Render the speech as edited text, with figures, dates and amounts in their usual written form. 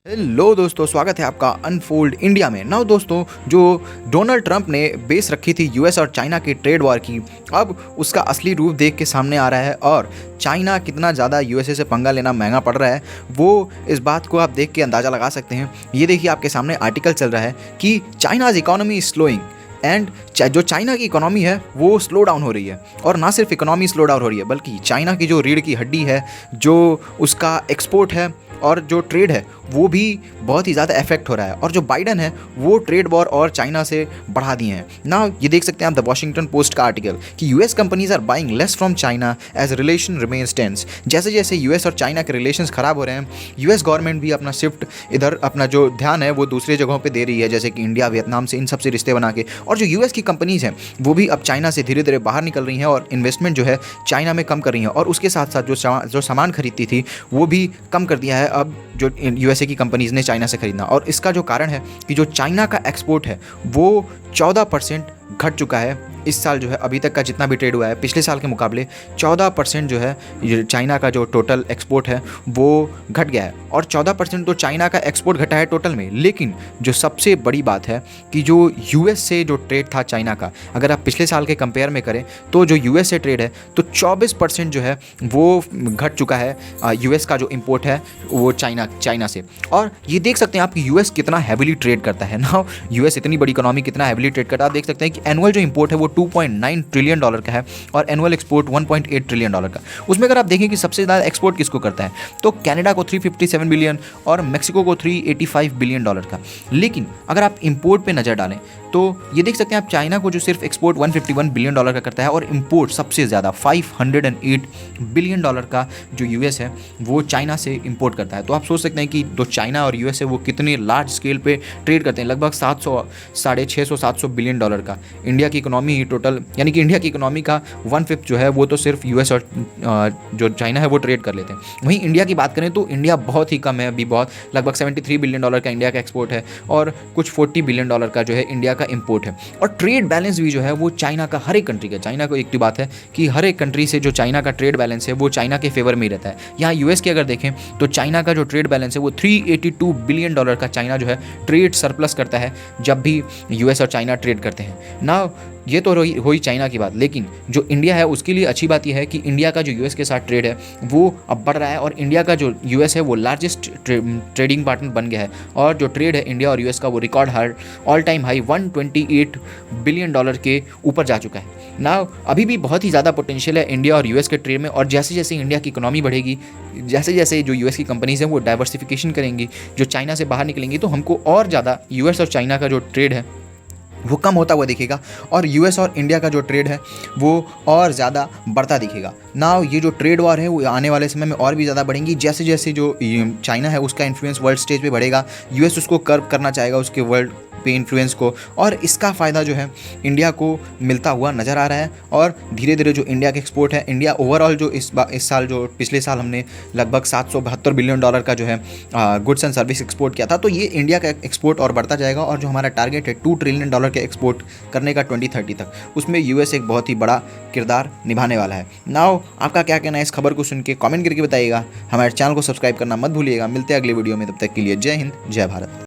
Hello दोस्तों, स्वागत है आपका अनफोल्ड इंडिया में। नाउ दोस्तों, जो डोनाल्ड ट्रंप ने बेस रखी थी यूएस और चाइना के ट्रेड वॉर की, अब उसका असली रूप देख के सामने आ रहा है और चाइना कितना ज़्यादा यूएसए से पंगा लेना महंगा पड़ रहा है वो इस बात को आप देख के अंदाज़ा लगा सकते हैं। ये देखिए, आपके सामने आर्टिकल चल रहा है कि China's economy is slowing and जो चाइना की इकोनॉमी है वो स्लो डाउन हो रही है। और ना सिर्फ इकोनॉमी स्लो डाउन हो रही है, बल्कि चाइना की जो रीढ़ की हड्डी है, जो उसका एक्सपोर्ट है और जो ट्रेड है, वो भी बहुत ही ज़्यादा इफेक्ट हो रहा है। और जो बाइडन है वो ट्रेड वॉर और चाइना से बढ़ा दिए हैं ना। ये देख सकते हैं आप द वॉशिंगटन पोस्ट का आर्टिकल कि US companies are buying less from China as relation remains tense. जैसे जैसे यूएस और चाइना के रिलेशंस खराब हो रहे हैं, यूएस गवर्नमेंट भी अपना शिफ्ट इधर, अपना जो ध्यान है वो दूसरी जगहों पे दे रही है, जैसे कि इंडिया, वियतनाम से, इन सब से रिश्ते बना के। और जो यूएस की कंपनीज हैं वो भी अब चाइना से धीरे धीरे बाहर निकल रही हैं और इन्वेस्टमेंट जो है चाइना में कम कर रही हैं। और उसके साथ साथ जो सामान खरीदती थी वो भी कम कर दिया है अब जो यूएसए की कंपनीज ने चाइना से खरीदना। और इसका जो कारण है कि जो चाइना का एक्सपोर्ट है वो 14% घट चुका है इस साल। जो है अभी तक का जितना भी ट्रेड हुआ है पिछले साल के मुकाबले 14% जो है चाइना का जो टोटल एक्सपोर्ट है वो घट गया है। और 14% तो चाइना का एक्सपोर्ट घटा है टोटल में, लेकिन जो सबसे बड़ी बात है कि जो यूएस से जो ट्रेड था चाइना का, अगर आप पिछले साल के कंपेयर में करें तो जो यूएस से ट्रेड है तो 24% जो है वो घट चुका है यूएस का जो इम्पोर्ट है वो चाइना से। और ये देख सकते हैं आप कि यूएस कितना हैविली ट्रेड करता है ना। यूएस इतनी बड़ी इकोनॉमी कितना हैविली ट्रेड करता है, आप देख सकते हैं कि एनुअल जो इम्पोर्ट है वो $2.9 ट्रिलियन का है और एनुअल एक्सपोर्ट $1.8 ट्रिलियन का। उसमें अगर आप देखें कि सबसे ज़्यादा एक्सपोर्ट किसको करता है तो कनाडा को 357 बिलियन और मेक्सिको को 385 बिलियन डॉलर का। लेकिन अगर आप इंपोर्ट पे नज़र डालें तो ये देख सकते हैं आप चाइना को जो सिर्फ एक्सपोर्ट $151 बिलियन का करता है और इंपोर्ट सबसे ज़्यादा $508 बिलियन का जो यूएस है वो चाइना से इंपोर्ट करता है। तो आप सोच सकते हैं कि जो चाइना और यूएस है वो कितने लार्ज स्केल पे ट्रेड करते हैं, लगभग 650-700 बिलियन डॉलर का। इंडिया की इकोनॉमी ही टोटल, यानी कि इंडिया की इकोनॉमी का 1/5 जो है वो तो सिर्फ यूएस और जो चाइना है वो ट्रेड कर लेते हैं। वहीं इंडिया की बात करें तो इंडिया बहुत ही कम है, अभी बहुत, लगभग $73 बिलियन का इंडिया का एक्सपोर्ट है और कुछ $40 बिलियन का जो है इंडिया का इंपोर्ट है। और ट्रेड बैलेंस भी जो है वो चाइना का, हर एक कंट्री का, चाइना को एक ही बात है कि हर एक कंट्री से जो चाइना का ट्रेड बैलेंस है वो चाइना के फेवर में ही रहता है। यहाँ यूएस की अगर देखें तो चाइना का जो ट्रेड बैलेंस है वो $382 बिलियन का चाइना जो है ट्रेड सरप्लस करता है जब भी यूएस और चाइना ट्रेड करते हैं ना। ये तो हुई चाइना की बात, लेकिन जो इंडिया है उसके लिए अच्छी बात यह है कि इंडिया का जो यूएस के साथ ट्रेड है वो अब बढ़ रहा है और इंडिया का जो यूएस है वो लार्जेस्ट ट्रेडिंग पार्टनर बन गया है। और जो ट्रेड है इंडिया और यूएस का वो record high, all time high $128 billion के ऊपर जा चुका है ना। अभी भी बहुत ही ज़्यादा पोटेंशियल है इंडिया और यूएस के ट्रेड में। और जैसे जैसे इंडिया की इकोनॉमी बढ़ेगी, जैसे जैसे जो यूएस की कंपनीज हैं वो डाइवर्सिफिकेशन करेंगी, जो चाइना से बाहर निकलेंगी, तो हमको और ज़्यादा यूएस और चाइना का जो ट्रेड है वो कम होता हुआ दिखेगा और यूएस और इंडिया का जो ट्रेड है वो और ज़्यादा बढ़ता दिखेगा ना। ये जो ट्रेड वॉर है वो आने वाले समय में और भी ज़्यादा बढ़ेंगी। जैसे जैसे जो चाइना है उसका इन्फ्लुएंस वर्ल्ड स्टेज पे बढ़ेगा, यूएस उसको कर्व करना चाहेगा उसके वर्ल्ड पे इन्फ्लुएंस को, और इसका फ़ायदा जो है इंडिया को मिलता हुआ नज़र आ रहा है। और धीरे धीरे जो इंडिया के एक्सपोर्ट है, इंडिया ओवरऑल जो इस साल, जो पिछले साल हमने लगभग $772 बिलियन का जो है गुड्स एंड सर्विस एक्सपोर्ट किया था, तो ये इंडिया का एक्सपोर्ट और बढ़ता जाएगा। और जो हमारा टारगेट है $2 ट्रिलियन के एक्सपोर्ट करने का 2030 तक, उसमें यूएस एक बहुत ही बड़ा किरदार निभाने वाला है। नाउ आपका क्या कहना है इस खबर को सुन के कमेंट करके बताइएगा। हमारे चैनल को सब्सक्राइब करना मत भूलिएगा। मिलते हैं अगले वीडियो में, तब तक के लिए जय हिंद, जय भारत।